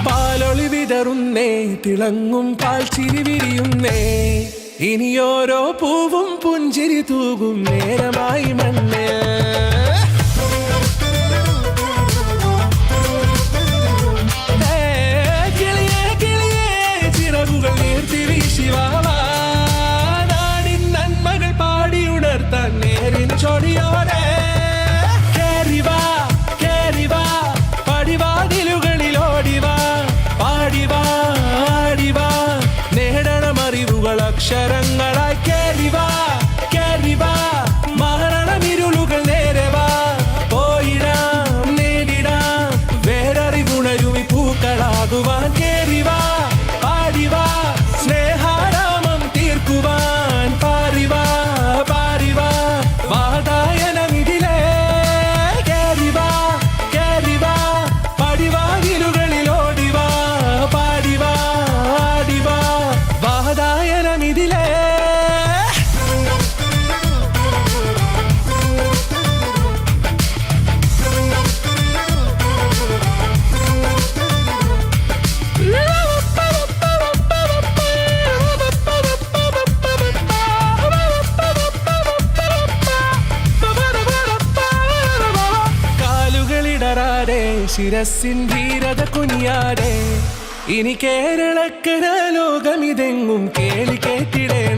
പാലൊളി വിതറുന്നേ, തിളങ്ങും പാൽ ചിരി വിരിയുന്നേ, ഇനിയോരോ പൂവും പുഞ്ചിരി തൂകും നേരമായി മണ്ണേ. കിളിയേ കിളിയേ ചിറകുകൾ നീർത്തി വീശിവാവാ, നാടിൻ നന്മകൾ പാടിയുണർത്താൻ നേരിൻ ചൊടിയോടെ. കേറിവാ കേറിവാ പടിവാതിലുകളിലോടിവാ, പാടിവാ ആടിവാ നേടണമറിവുകൾ അക്ഷരങ്ങളായി. കേറിവാ കേറിവാ മരണമിരുളുകൾ നേരവാ, പോയിടാം നേടിടാം വേററിവുണരുമി പൂക്കളാകുവാൻ. കേറിവാ പാടിവാ സ്നേഹാരാമം തീർക്കുവാൻ, പാറിവാ പാറിവാ വാതായനമിതിലേ. കേറിവാ കേറിവാ പടിവാതിലുകളിലോടിവാ, പാടിവാ ആടിവാ വാതായനമിതിലേ. കാലുകളിടറാതെ ശിരസിൻ ധീരത കുനിയാതെ, ഇനി കേരളക്കര ലോകമിതെങ്ങും കേളി കേട്ടിടേണം.